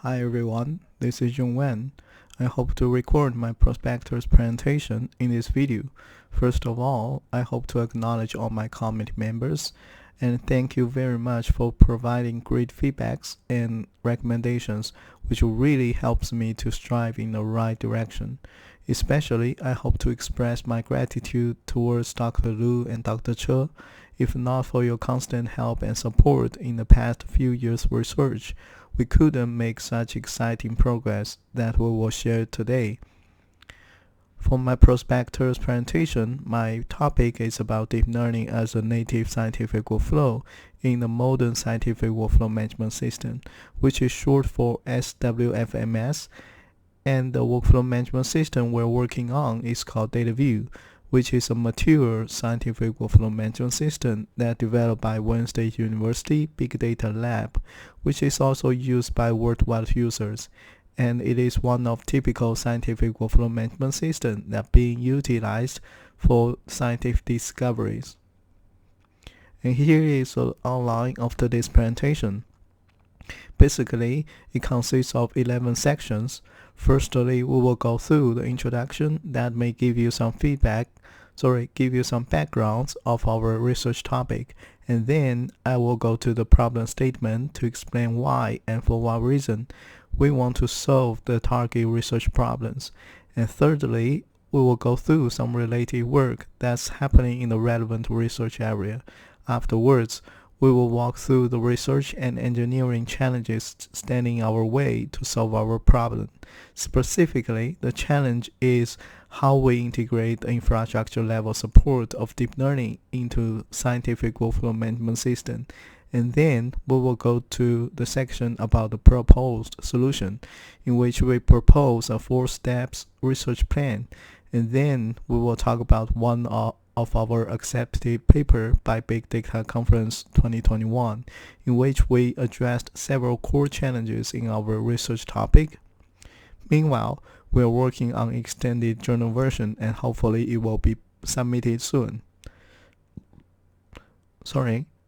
Hi everyone, this is Junwen. I hope to record my Prospectus presentation in this video. First of all, I hope to acknowledge all my committee members and thank you very much for providing great feedbacks and recommendations, which really helps me to strive in the right direction. Especially, I hope to express my gratitude towards Dr. Lu and Dr. Che. If not for your constant help and support in the past few years' research, we couldn't make such exciting progress that we will share today. For my Prospectus presentation, my topic is about deep learning as a native scientific workflow in the modern scientific workflow management system, which is short for SWFMS, and the workflow management system we're working on is called DataView, which is a mature scientific workflow management system that developed by Wayne State University Big Data Lab, which is also used by worldwide users, and it is one of typical scientific workflow management system that being utilized for scientific discoveries. And here is an outline of today's presentation. Basically, it consists of 11 sections. Firstly, we will go through the introduction that may give you some backgrounds of our research topic, and then I will go to the problem statement to explain why and for what reason we want to solve the target research problems. And thirdly, we will go through some related work that's happening in the relevant research area. Afterwards, we will walk through the research and engineering challenges standing in our way to solve our problem. Specifically, the challenge is how we integrate the infrastructure level support of deep learning into scientific workflow management system. And then we will go to the section about the proposed solution, in which we propose a 4-steps research plan. And then we will talk about one of our accepted paper by Big Data Conference 2021, in which we addressed several core challenges in our research topic. Meanwhile, we are working on extended journal version and hopefully it will be submitted soon.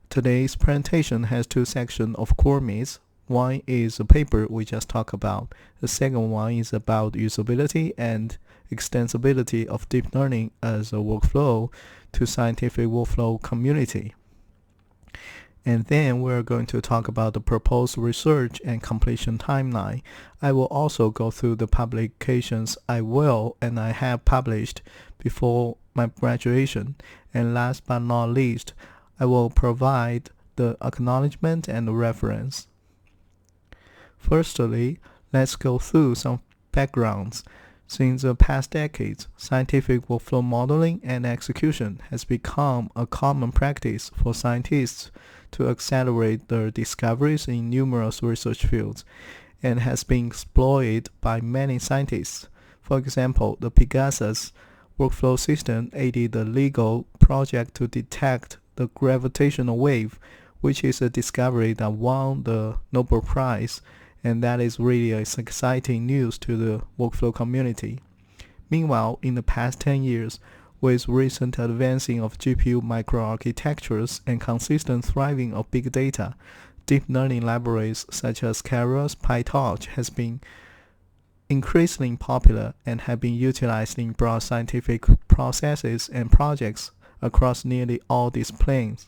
Today's presentation has 2 sections of core myths. One is a paper we just talked about. The second one is about usability and extensibility of deep learning as a workflow to scientific workflow community. And then we're going to talk about the proposed research and completion timeline. I will also go through the publications I have published before my graduation. And last but not least, I will provide the acknowledgement and the reference. Firstly, let's go through some backgrounds. Since the past decades, scientific workflow modeling and execution has become a common practice for scientists to accelerate their discoveries in numerous research fields and has been exploited by many scientists. For example, the Pegasus workflow system aided the LEGO project to detect the gravitational wave, which is a discovery that won the Nobel Prize, and that is really exciting news to the workflow community. Meanwhile, in the past 10 years, with recent advancing of GPU microarchitectures and consistent thriving of big data, deep learning libraries such as Keras, PyTorch has been increasingly popular and have been utilized in broad scientific processes and projects across nearly all disciplines.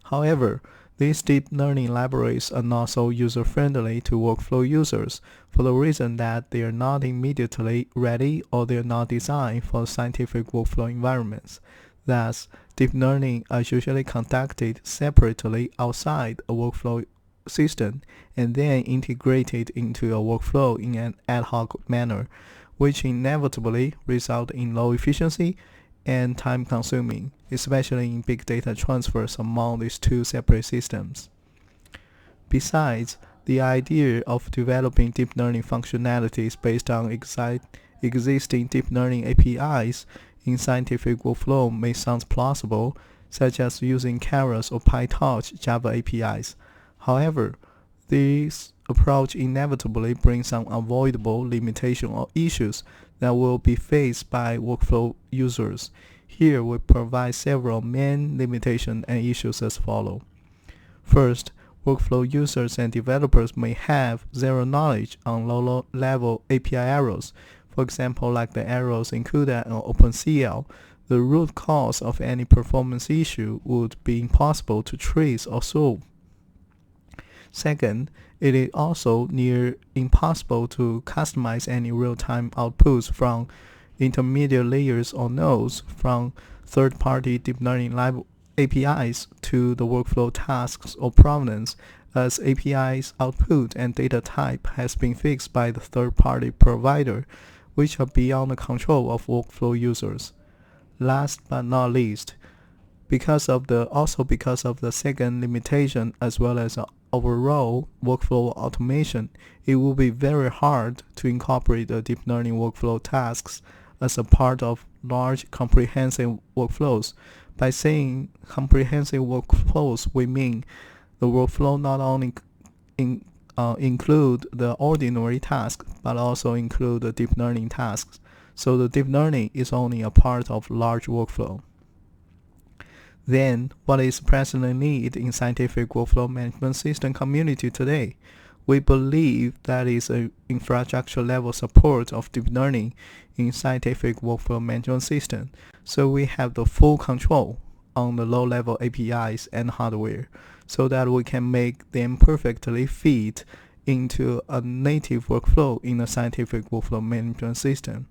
However, these deep learning libraries are not so user-friendly to workflow users for the reason that they are not immediately ready or they are not designed for scientific workflow environments. Thus, deep learning are usually conducted separately outside a workflow system and then integrated into a workflow in an ad hoc manner, which inevitably result in low efficiency and time-consuming, especially in big data transfers among these 2 separate systems. Besides, the idea of developing deep learning functionalities based on existing deep learning APIs in scientific workflow may sound plausible, such as using Keras or PyTorch Java APIs. However, this approach inevitably brings some unavoidable limitations or issues that will be faced by workflow users. Here we provide several main limitations and issues as follows. First, workflow users and developers may have zero knowledge on low-level API errors, for example like the errors in CUDA and OpenCL. The root cause of any performance issue would be impossible to trace or solve. Second, it is also near impossible to customize any real-time outputs from intermediate layers or nodes from third-party deep learning APIs to the workflow tasks or provenance, as API's output and data type has been fixed by the third-party provider, which are beyond the control of workflow users. Last but not least, because of the second limitation as well as overall workflow automation, it will be very hard to incorporate the deep learning workflow tasks as a part of large comprehensive workflows. By saying comprehensive workflows, we mean the workflow not only include the ordinary tasks but also include the deep learning tasks. So the deep learning is only a part of large workflow. Then, what is presently needed in scientific workflow management system community today? We believe that is an infrastructure level support of deep learning in scientific workflow management system, so we have the full control on the low-level APIs and hardware, so that we can make them perfectly fit into a native workflow in a scientific workflow management system.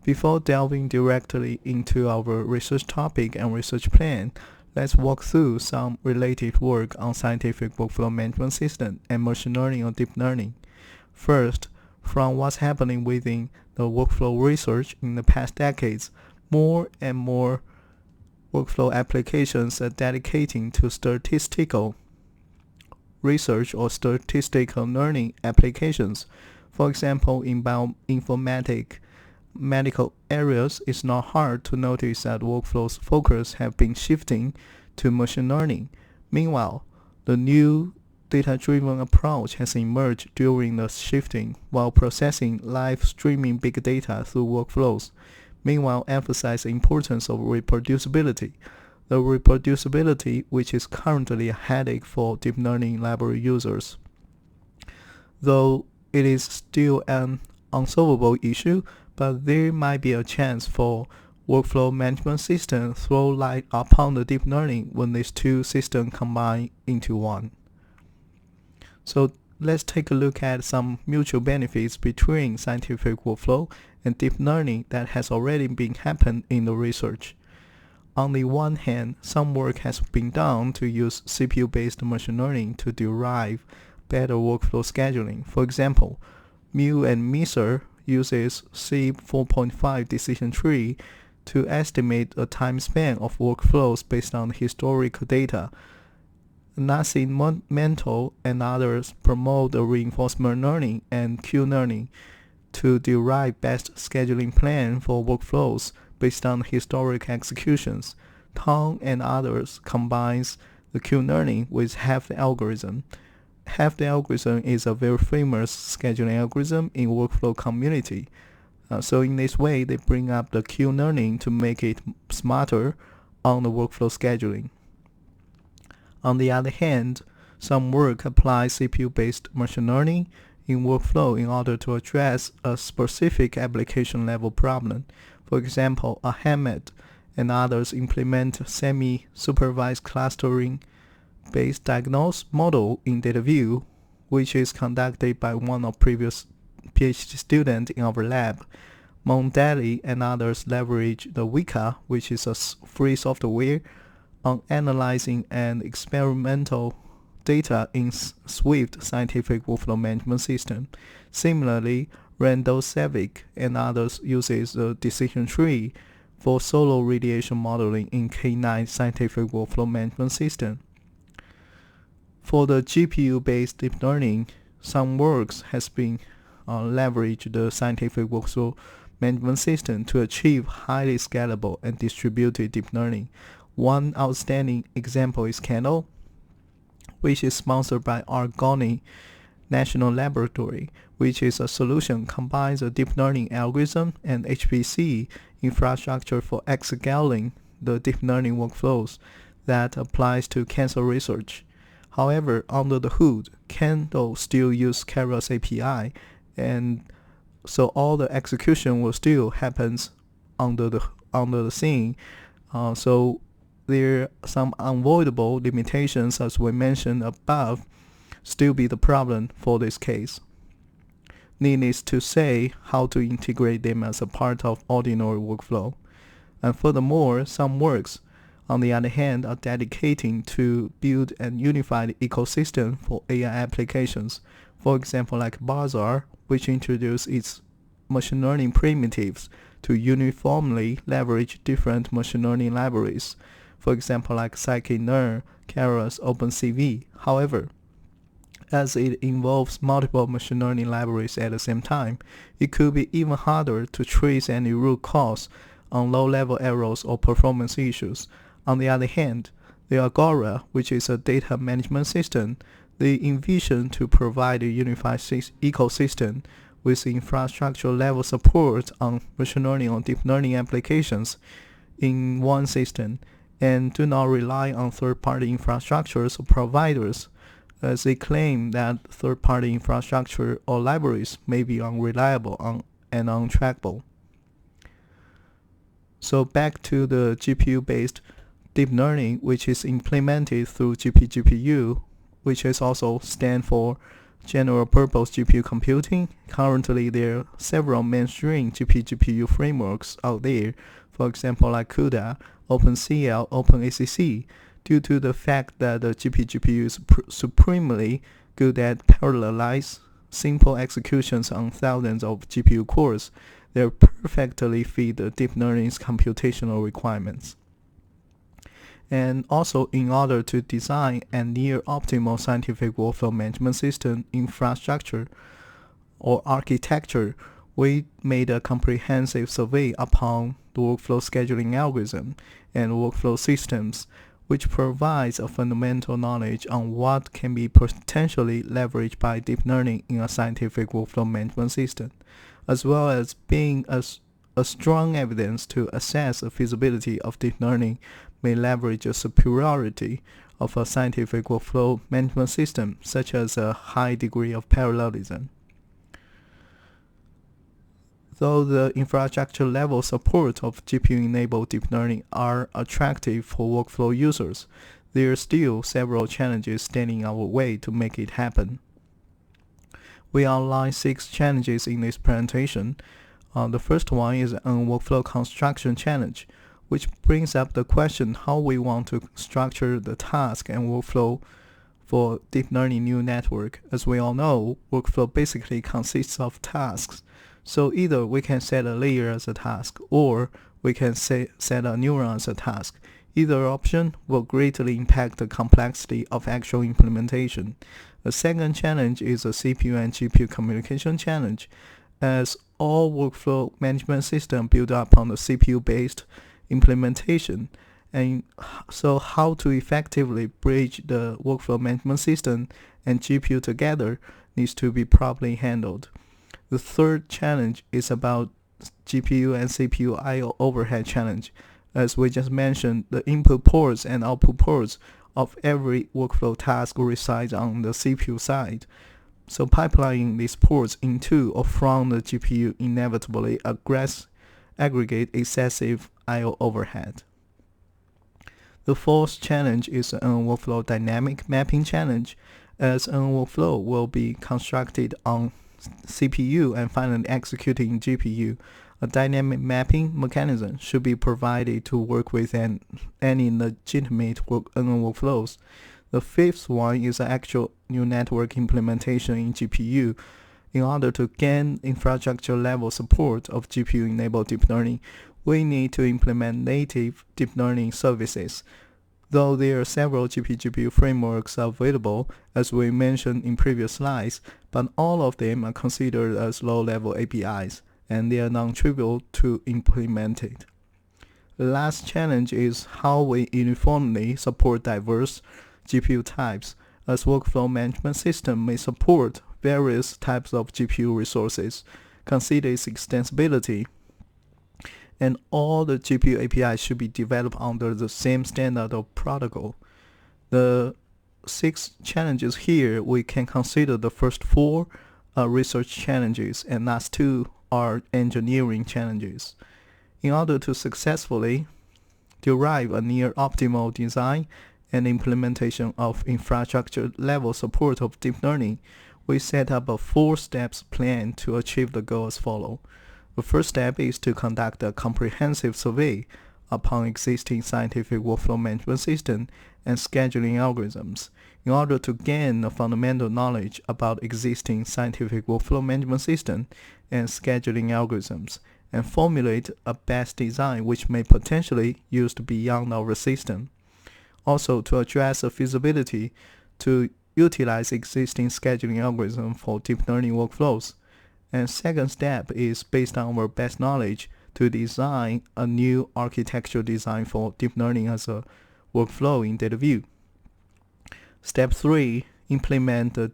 Before delving directly into our research topic and research plan, let's walk through some related work on scientific workflow management system and machine learning or deep learning. First, from what's happening within the workflow research in the past decades, more and more workflow applications are dedicating to statistical research or statistical learning applications. For example, in bioinformatics, medical areas, it's not hard to notice that workflows focus have been shifting to machine learning. Meanwhile, the new data-driven approach has emerged during the shifting while processing live streaming big data through workflows. Meanwhile, emphasize the importance of reproducibility. The reproducibility which is currently a headache for deep learning library users. Though it is still an unsolvable issue, but there might be a chance for workflow management system throw light upon the deep learning when these two systems combine into one. So let's take a look at some mutual benefits between scientific workflow and deep learning that has already been happened in the research. On the one hand, some work has been done to use CPU-based machine learning to derive better workflow scheduling. For example, Mu and Miser uses SIB 4.5 decision tree to estimate a time span of workflows based on historical data. Nascent Mental and others promote the reinforcement learning and Q-learning to derive best scheduling plan for workflows based on historic executions. Tong and others combines the Q-learning with half the algorithm. Half the algorithm is a very famous scheduling algorithm in workflow community. So in this way, they bring up the Q-learning to make it smarter on the workflow scheduling. On the other hand, some work applies CPU-based machine learning in workflow in order to address a specific application level problem. For example, Ahmed and others implement semi-supervised clustering based diagnosis model in DataView, which is conducted by one of previous PhD students in our lab. Mondali and others leverage the Weka, which is a free software, on analyzing and experimental data in Swift scientific workflow management system. Similarly, Randall Savick and others uses the decision tree for solo radiation modeling in K9 scientific workflow management system. For the GPU-based deep learning, some works has been leveraged the scientific workflow management system to achieve highly scalable and distributed deep learning. One outstanding example is Candle, which is sponsored by Argonne National Laboratory, which is a solution combines a deep learning algorithm and HPC infrastructure for executing the deep learning workflows that applies to cancer research. However, under the hood, Candle still use Keras API, and so all the execution will still happens under the scene. So there are some unavoidable limitations, as we mentioned above, still be the problem for this case. Needless to say, how to integrate them as a part of ordinary workflow. And furthermore, some works, on the other hand, are dedicating to build an unified ecosystem for AI applications. For example, like Bazaar, which introduced its machine learning primitives to uniformly leverage different machine learning libraries. For example, like scikit-learn, Keras, OpenCV. However, as it involves multiple machine learning libraries at the same time, it could be even harder to trace any root cause on low-level errors or performance issues. On the other hand, the Agora, which is a data management system, they envision to provide a unified ecosystem with infrastructure-level support on machine learning or deep learning applications in one system, and do not rely on third-party infrastructures or providers, as they claim that third-party infrastructure or libraries may be unreliable and untrackable. So back to the GPU-based deep learning, which is implemented through GPGPU, which is also stand for General Purpose GPU Computing. Currently, there are several mainstream GPGPU frameworks out there, for example like CUDA, OpenCL, OpenACC, due to the fact that the GPGPU is supremely good at parallelize simple executions on thousands of GPU cores. They perfectly fit the deep learning's computational requirements. And also, in order to design a near-optimal scientific workflow management system infrastructure or architecture, we made a comprehensive survey upon the workflow scheduling algorithm and workflow systems, which provides a fundamental knowledge on what can be potentially leveraged by deep learning in a scientific workflow management system, as well as being a strong evidence to assess the feasibility of deep learning may leverage the superiority of a scientific workflow management system, such as a high degree of parallelism. Though the infrastructure level support of GPU-enabled deep learning are attractive for workflow users, there are still several challenges standing in our way to make it happen. We outline 6 challenges in this presentation. The first one is an workflow construction challenge, which brings up the question how we want to structure the task and workflow for deep learning neural network. As we all know, workflow basically consists of tasks. So either we can set a layer as a task, or we can set a neuron as a task. Either option will greatly impact the complexity of actual implementation. The second challenge is a CPU and GPU communication challenge, as all workflow management systems build upon the CPU-based implementation, and so how to effectively bridge the workflow management system and GPU together needs to be properly handled. The third challenge is about GPU and CPU I/O overhead challenge. As we just mentioned, the input ports and output ports of every workflow task resides on the CPU side. So pipelining these ports into or from the GPU inevitably aggregate excessive I/O overhead. The fourth challenge is an workflow dynamic mapping challenge, as an workflow will be constructed on CPU and finally executed in GPU. A dynamic mapping mechanism should be provided to work with any legitimate workflows. The fifth one is an actual neural network implementation in GPU. In order to gain infrastructure level support of GPU-enabled deep learning, we need to implement native deep learning services. Though there are several GPGPU frameworks available, as we mentioned in previous slides, but all of them are considered as low-level APIs, and they are non-trivial to implement it. The last challenge is how we uniformly support diverse GPU types, as workflow management system may support various types of GPU resources. Consider its extensibility, and all the GPU APIs should be developed under the same standard of protocol. The 6 challenges here, we can consider the first 4 are research challenges and last 2 are engineering challenges. In order to successfully derive a near optimal design and implementation of infrastructure level support of deep learning, we set up a 4 steps plan to achieve the goal as follows. The first step is to conduct a comprehensive survey upon existing scientific workflow management system and scheduling algorithms in order to gain a fundamental knowledge about existing scientific workflow management system and scheduling algorithms and formulate a best design which may potentially used beyond our system. Also, to address the feasibility to utilize existing scheduling algorithm for deep learning workflows. And second step is based on our best knowledge to design a new architecture design for deep learning as a workflow in data view. Step 3, implement the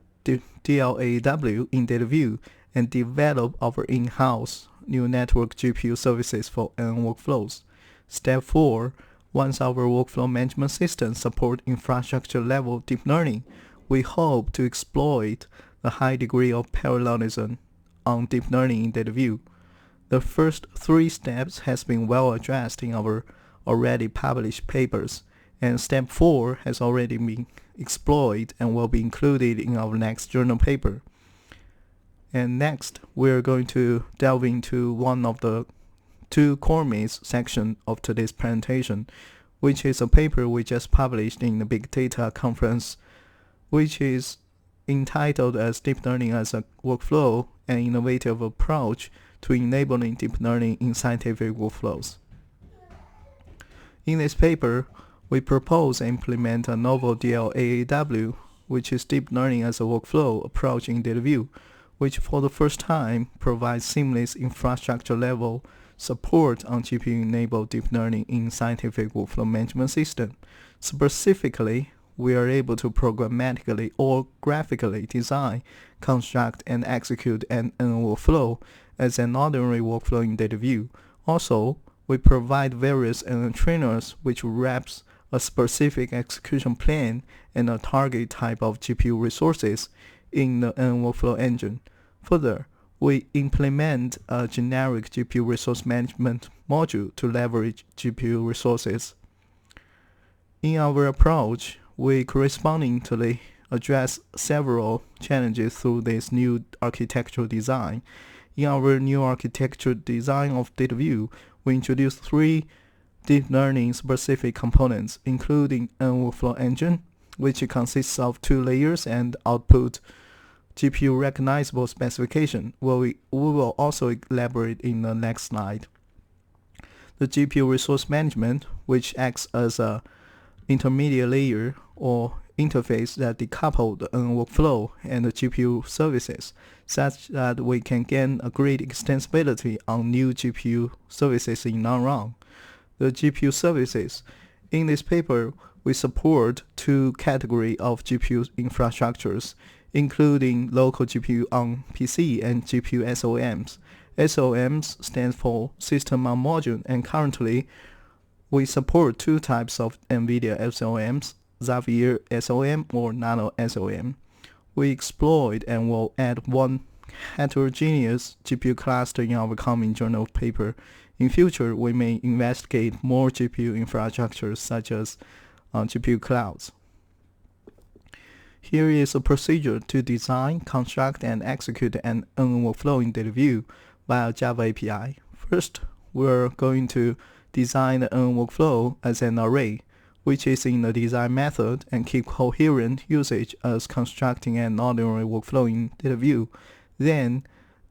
Dlaw in data view and develop our in-house neural network GPU services for NN workflows. Step 4, once our workflow management system support infrastructure level deep learning, we hope to exploit the high degree of parallelism on deep learning in data view. The first 3 steps has been well addressed in our already published papers, and step 4 has already been explored and will be included in our next journal paper. And next, we're going to delve into one of the 2 core myths section of today's presentation, which is a paper we just published in the Big Data Conference, which is entitled as Deep Learning as a Workflow, an Innovative Approach to Enabling Deep Learning in Scientific Workflows. In this paper, we propose and implement a novel Dlaw, which is Deep Learning as a Workflow approach in data view, which for the first time provides seamless infrastructure level support on GPU-enabled deep learning in scientific workflow management system. Specifically, we are able to programmatically or graphically design, construct, and execute an workflow as an ordinary workflow in data view. Also, we provide various trainers which wraps a specific execution plan and a target type of GPU resources in the workflow engine. Further, we implement a generic GPU resource management module to leverage GPU resources. In our approach, we correspondingly address several challenges through this new architectural design. In our new architecture design of data view, we introduce 3 deep learning specific components, including an workflow engine, which consists of 2 layers and output GPU recognizable specification. We will also elaborate in the next slide. The GPU resource management, which acts as a intermediate layer or interface that decouple the workflow and the GPU services, such that we can gain a great extensibility on new GPU services in long run. The GPU services. In this paper, we support 2 categories of GPU infrastructures, including local GPU on PC and GPU SOMs. SOMs stands for System on Module, and currently we support 2 types of NVIDIA SOMs, Xavier SOM or Nano SOM. We exploit and will add 1 heterogeneous GPU cluster in our coming journal paper. In future, we may investigate more GPU infrastructures such as GPU clouds. Here is a procedure to design, construct, and execute an workflow in data view via Java API. First, we're going to design the workflow as an array, which is in the design method, and keep coherent usage as constructing an ordinary workflow in data view. Then,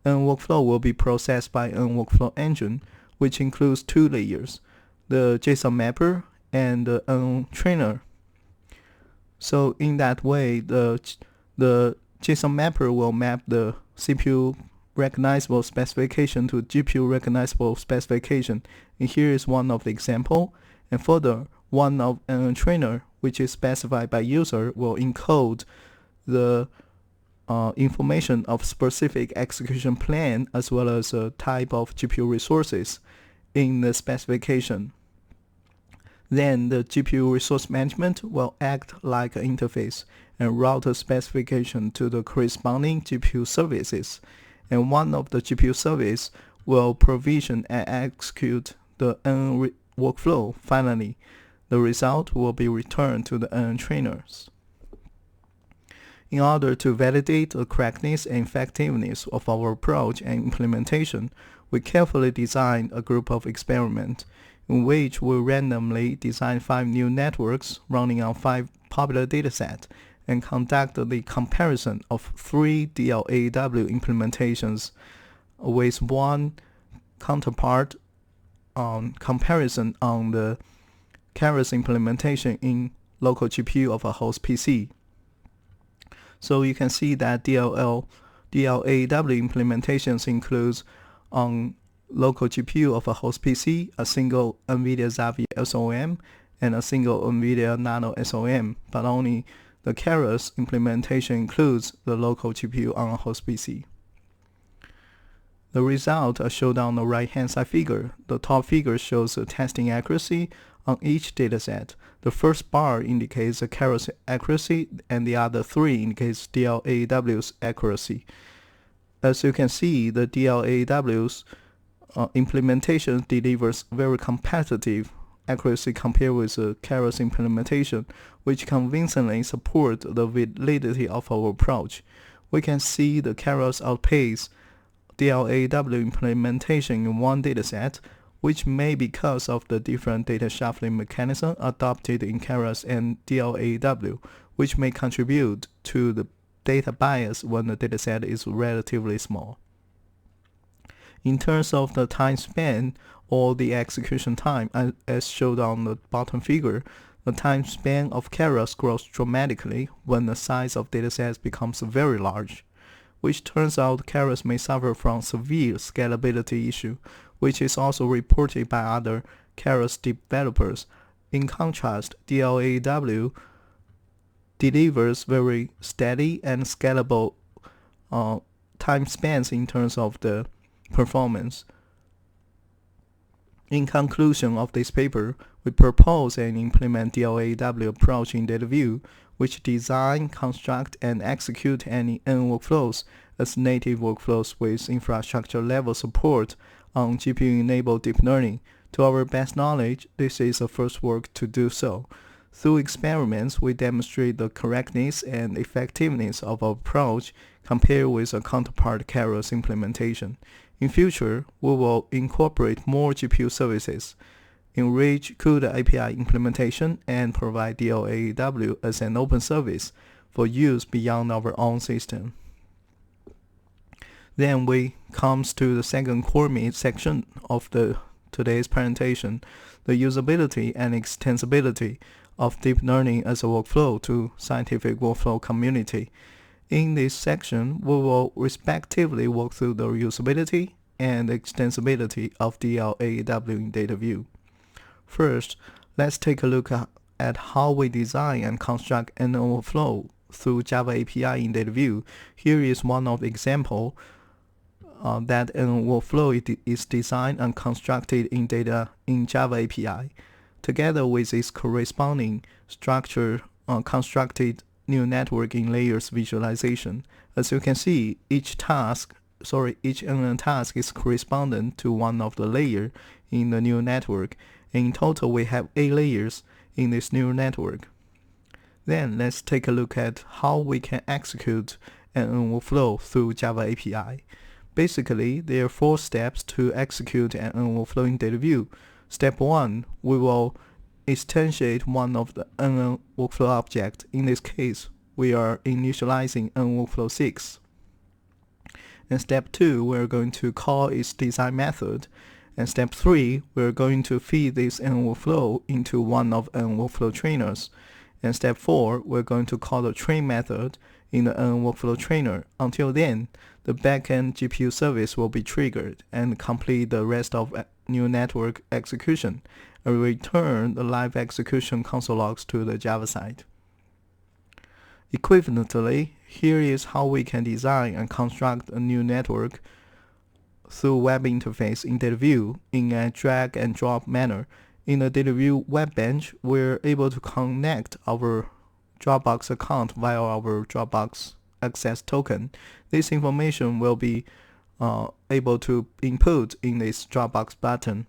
workflow will be processed by workflow engine, which includes 2 layers, the JSON mapper and the trainer. So in that way, the JSON mapper will map the CPU recognizable specification to GPU recognizable specification. And here is one of the example. And further, one of trainer, which is specified by user, will encode the information of specific execution plan as well as a type of GPU resources in the specification. Then the GPU resource management will act like an interface and route a specification to the corresponding GPU services, and one of the GPU services will provision and execute the N workflow. Finally, the result will be returned to the N trainers. In order to validate the correctness and effectiveness of our approach and implementation, we carefully designed a group of experiments in which we randomly design 5 new networks running on 5 popular datasets and conduct the comparison of 3 Dlaw implementations with one counterpart comparison on the Keras implementation in local GPU of a host PC. So you can see that Dlaw implementations includes on local GPU of a host PC, a single NVIDIA Xavier SOM, and a single NVIDIA Nano SOM, but only the Keras implementation includes the local GPU on a host PC. The results are shown on the right-hand side figure. The top figure shows the testing accuracy on each dataset. The first bar indicates the Keras accuracy, and the other 3 indicates Dlaw's accuracy. As you can see, the Dlaw's implementation delivers very competitive accuracy compared with the Keras implementation, which convincingly support the validity of our approach. We can see the Keras outpace Dlaw implementation in one dataset, which may be because of the different data shuffling mechanism adopted in Keras and Dlaw, which may contribute to the data bias when the dataset is relatively small. In terms of the time span or the execution time, as shown on the bottom figure, the time span of Keras grows dramatically when the size of datasets becomes very large, which turns out Keras may suffer from severe scalability issue, which is also reported by other Keras developers. In contrast, Dlaw delivers very steady and scalable time spans in terms of the performance. In conclusion of this paper, we propose and implement Dlaw approach in DataView, which design, construct, and execute any N workflows as native workflows with infrastructure-level support on GPU-enabled deep learning. To our best knowledge, this is the first work to do so. Through experiments, we demonstrate the correctness and effectiveness of our approach compared with a counterpart Keras implementation. In future, we will incorporate more GPU services, enrich CUDA API implementation, and provide Dlaw as an open service for use beyond our own system. Then we comes to the second core section of today's presentation, the usability and extensibility of deep learning as a workflow to scientific workflow community. In this section, we will respectively walk through the usability and extensibility of Dlaw in DataView. First, let's take a look at how we design and construct an Overflow through Java API in DataView. Here is one of the examples that an Overflow is designed and constructed in Java API, together with its corresponding structure constructed neural network in layers visualization. As you can see, each NN task is correspondent to one of the layers in the neural network. In total, we have 8 layers in this neural network. Then let's take a look at how we can execute an Overflow through Java API. Basically, there are 4 steps to execute an Overflow in DataView. Step 1, we will instantiate one of the NN workflow object. In this case, we are initializing NWorkflow 6. In step 2, we're going to call its design method. And step 3, we're going to feed this NWorkflow into one of NWorkflow trainers. And step 4, we're going to call the train method in the NWorkflow trainer. Until then, the backend GPU service will be triggered and complete the rest of neural network execution, and return the live execution console logs to the Java side. Equivalently, here is how we can design and construct a neural network through web interface in DataView in a drag and drop manner. In the DataView web bench, we're able to connect our Dropbox account via our Dropbox access token. This information will be able to input in this Dropbox button.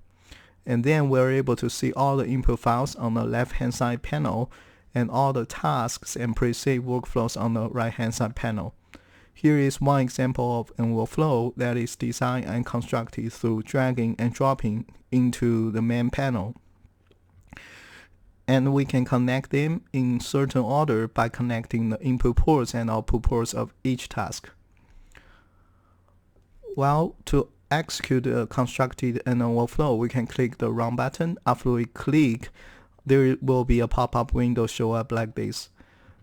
And then we're able to see all the input files on the left-hand side panel and all the tasks and pre-saved workflows on the right-hand side panel. Here is one example of an workflow that is designed and constructed through dragging and dropping into the main panel. And we can connect them in certain order by connecting the input ports and output ports of each task. Well, to execute a constructed NN workflow, we can click the Run button. After we click, there will be a pop-up window show up like this.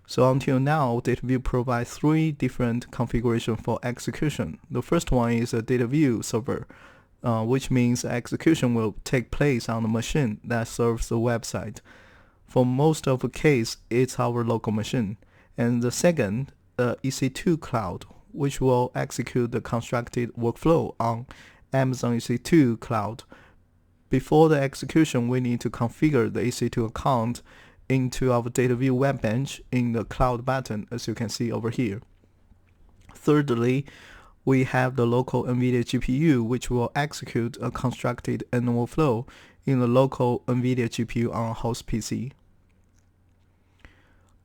So until now, DataView provides 3 different configurations for execution. The first one is a DataView server, which means execution will take place on the machine that serves the website. For most of the case, it's our local machine. And the second, EC2 cloud, which will execute the constructed workflow on Amazon EC2 cloud. Before the execution, we need to configure the EC2 account into our DataView web bench in the cloud button, as you can see over here. Thirdly, we have the local NVIDIA GPU, which will execute a constructed NN workflow in the local NVIDIA GPU on a host PC.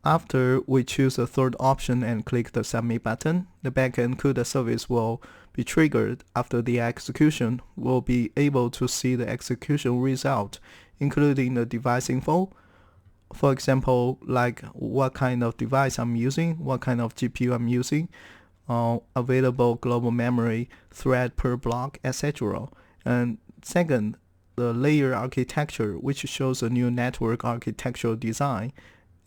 After we choose the third option and click the Submit button, the backend CUDA service will be triggered. After the execution, we'll be able to see the execution result, including the device info. For example, like what kind of device I'm using, what kind of GPU I'm using, available global memory, thread per block, etc. And second, the layer architecture, which shows a new network architectural design.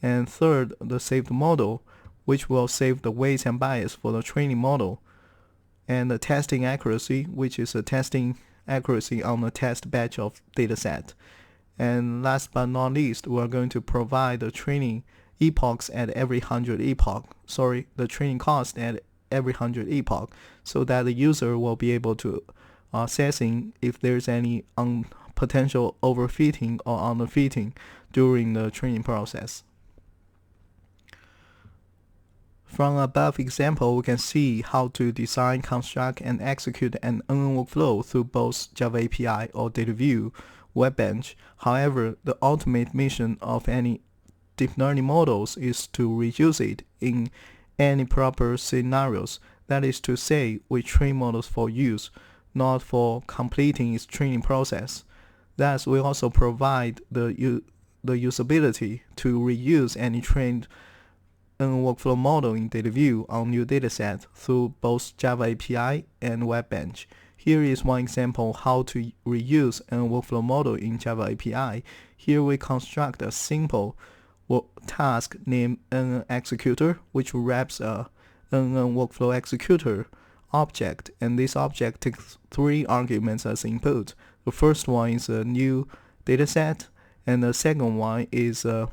And third, the saved model, which will save the weights and bias for the training model. And the testing accuracy, which is a testing accuracy on the test batch of dataset. And last but not least, we're going to provide the training epochs at every 100 the training cost at every 100 epoch, so that the user will be able to assessing if there's any potential overfitting or underfitting during the training process. From above example, we can see how to design, construct, and execute an NN workflow through both Java API or DataView web bench. However, the ultimate mission of any deep learning models is to reuse it in any proper scenarios. That is to say, we train models for use, not for completing its training process. Thus, we also provide the usability to reuse any trained NN workflow model in DataView on new dataset through both Java API and web bench. Here is one example how to reuse NN workflow model in Java API. Here we construct a simple task named NN executor, which wraps a NN workflow executor object, and this object takes 3 arguments as input. The first one is a new dataset, and the second one is a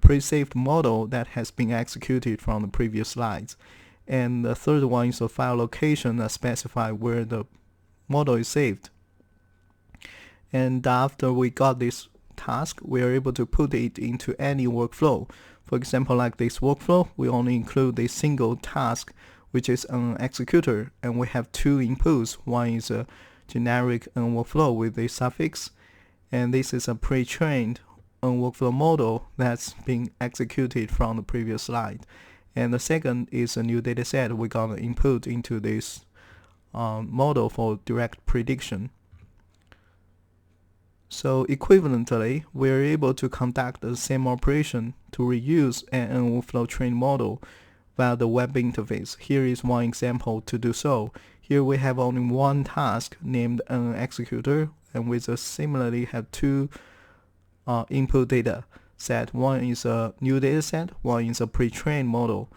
pre-saved model that has been executed from the previous slides. And the third one is a file location that specifies where the model is saved. And after we got this task, we are able to put it into any workflow. For example, like this workflow, we only include a single task, which is an executor, and we have 2 inputs. One is a generic workflow with a suffix, and this is a pre-trained workflow model that's being executed from the previous slide. And the second is a new dataset we're gonna input into this model for direct prediction. So equivalently, we are able to conduct the same operation to reuse an Overflow trained model via the web interface. Here is one example to do so. Here we have only one task named an executor, and we similarly have 2 input data set. One is a new data set, one is a pre-trained model,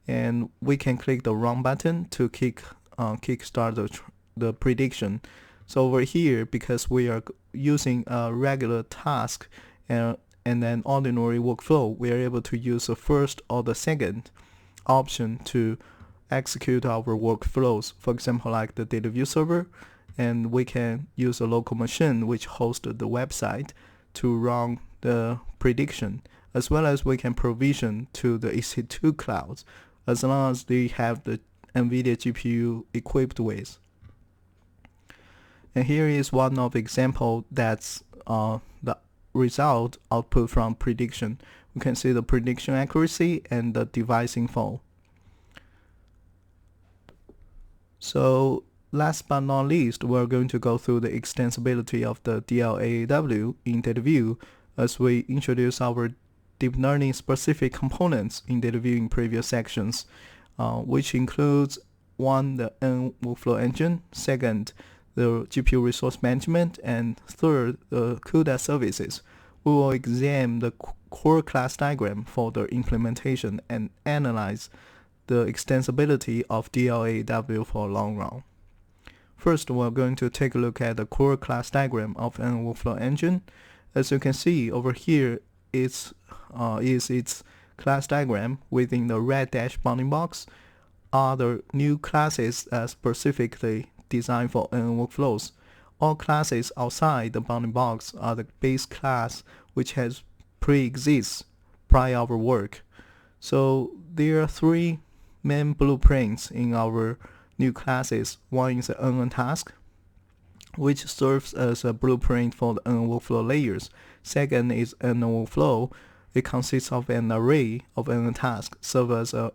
and we can click the Run button to kickstart the prediction. So over here, because we are using a regular task and an ordinary workflow, we are able to use the first or the second option to execute our workflows. For example, like the DataView server, and we can use a local machine which hosts the website to run the prediction, as well as we can provision to the EC2 clouds, as long as they have the NVIDIA GPU equipped with. And here is one of the example that's the result output from prediction. We can see the prediction accuracy and the device info. So last but not least, we're going to go through the extensibility of the DLAW in data view as we introduce our deep learning specific components in data view in previous sections, which includes 1. The Overflow engine, 2nd. The GPU resource management, and 3rd. The CUDA services. We will examine the core class diagram for the implementation and analyze the extensibility of DLAW for long run. First, we're going to take a look at the core class diagram of an Overflow engine. As you can see over here, is its class diagram. Within the red dash bounding box are the new classes specifically designed for NN workflows. All classes outside the bounding box are the base class which has pre-exists prior our work. So there are 3 main blueprints in our new classes. One is the NN task, which serves as a blueprint for the NN workflow layers. Second is NN workflow. It consists of an array of NN tasks, serve as a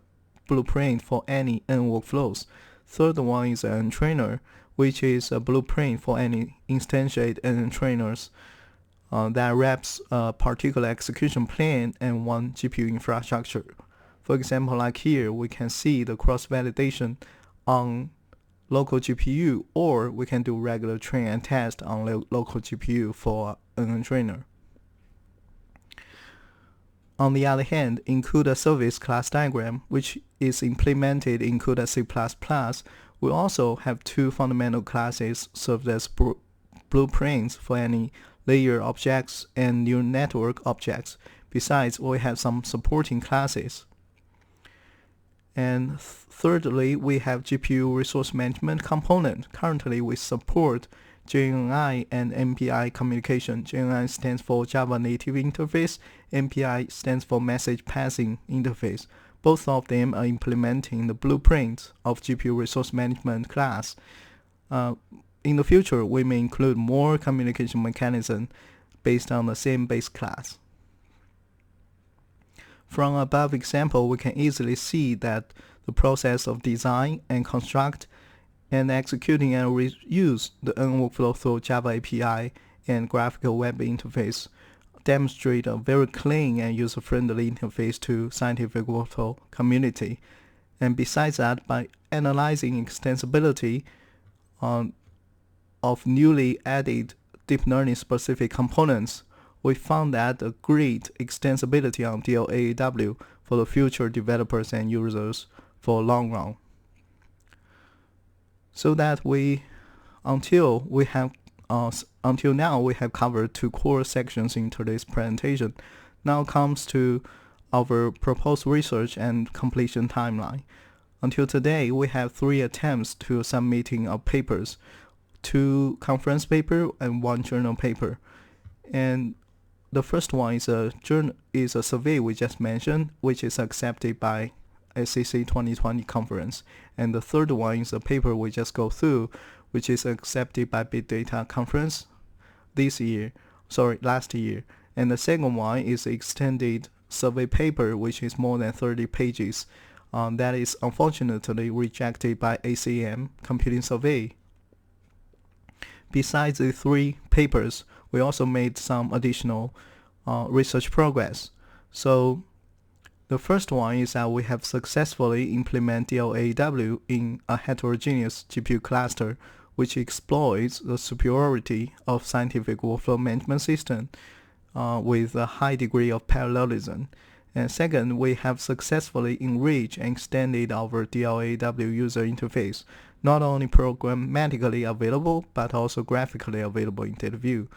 blueprint for any NN workflows. Third one is an trainer, which is a blueprint for any instantiate NN trainers that wraps a particular execution plan and one GPU infrastructure. For example, like here, we can see the cross-validation on local GPU, or we can do regular train and test on local GPU for NN trainer. On the other hand, in CUDA service class diagram, which is implemented in CUDA C++, we also have 2 fundamental classes served as blueprints for any layer objects and neural network objects. Besides, we have some supporting classes. And thirdly, we have GPU resource management component. Currently, we support JNI and MPI communication. JNI stands for Java Native Interface, MPI stands for Message Passing Interface. Both of them are implementing the blueprint of GPU resource management class. In the future, we may include more communication mechanism based on the same base class. From above example, we can easily see that the process of design and construct and executing and reuse the NN workflow through Java API and graphical web interface demonstrate a very clean and user-friendly interface to scientific workflow community. And besides that, by analyzing extensibility of newly added deep learning specific components, we found that a great extensibility on DLAW for the future developers and users for long run. So that until now we have covered 2 core sections in today's presentation. Now comes to our proposed research and completion timeline. Until today, we have 3 attempts to submitting of papers, 2 conference paper and 1 journal paper. And the first one is a survey we just mentioned, which is accepted by SCC 2020 conference, and the third one is a paper we just go through, which is accepted by Big Data conference last year, and the second one is extended survey paper, which is more than 30 pages. That is unfortunately rejected by ACM Computing Survey. Besides the 3 papers, we also made some additional research progress. So the first one is that we have successfully implemented DLAW in a heterogeneous GPU cluster, which exploits the superiority of scientific workflow management system with a high degree of parallelism. And second, we have successfully enriched and extended our DLAW user interface, not only programmatically available, but also graphically available in data view.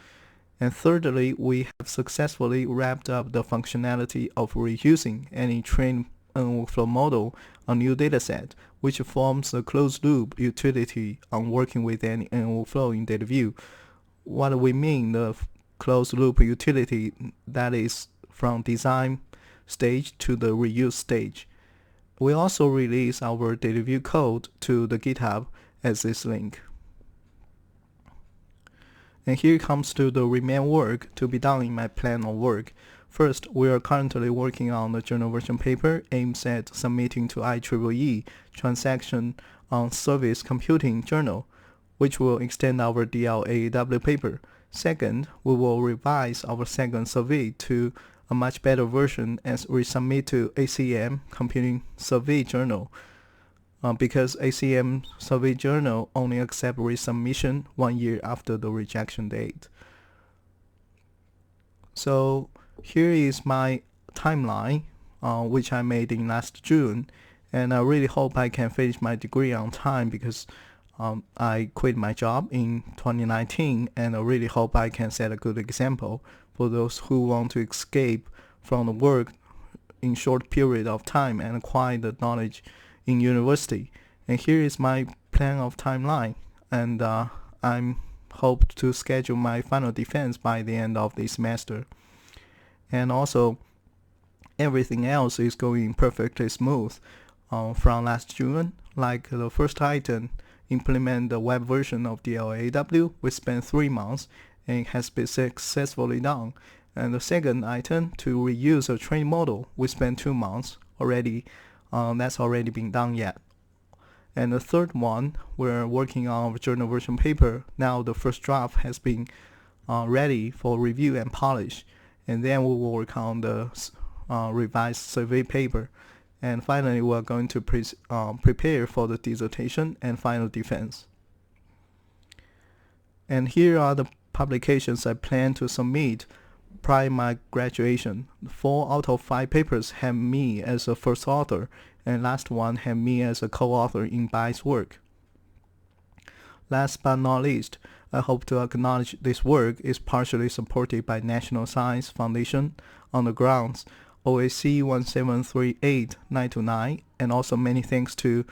And thirdly, we have successfully wrapped up the functionality of reusing any trained workflow model on new dataset, which forms a closed-loop utility on working with any workflow in data view. What we mean, the closed-loop utility that is from design stage to the reuse stage. We also release our data view code to the GitHub as this link. And here comes to the remaining work to be done in my plan of work. First, we are currently working on the journal version paper aimed at submitting to IEEE Transaction on Service Computing Journal, which will extend our DLAW paper. Second, we will revise our second survey to a much better version as we submit to ACM Computing Survey Journal, because ACM Survey Journal only accepts resubmission 1 year after the rejection date. So here is my timeline, which I made in last June, and I really hope I can finish my degree on time because I quit my job in 2019, and I really hope I can set a good example for those who want to escape from the work in short period of time and acquire the knowledge in university. And here is my plan of timeline, and I'm hope to schedule my final defense by the end of the semester. And also everything else is going perfectly smooth from last June. Like the first item, implement the web version of DLAW, we spent 3 months and it has been successfully done. And the second item, to reuse a trained model, we spent 2 months already. That's already been done yet. And the third one, we're working on a journal version paper. Now the first draft has been ready for review and polish, and then we will work on the revised survey paper. And finally, we're going to prepare for the dissertation and final defense. And here are the publications I plan to submit prior my graduation. 4 out of 5 papers have me as a first author, and last one have me as a co-author in Bai's work. Last but not least, I hope to acknowledge this work is partially supported by National Science Foundation on the grounds OAC 1738929, and also many thanks to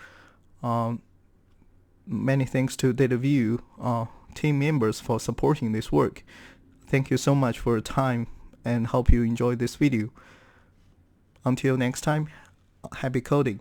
DataView team members for supporting this work. Thank you so much for your time, and hope you enjoyed this video. Until next time, happy coding.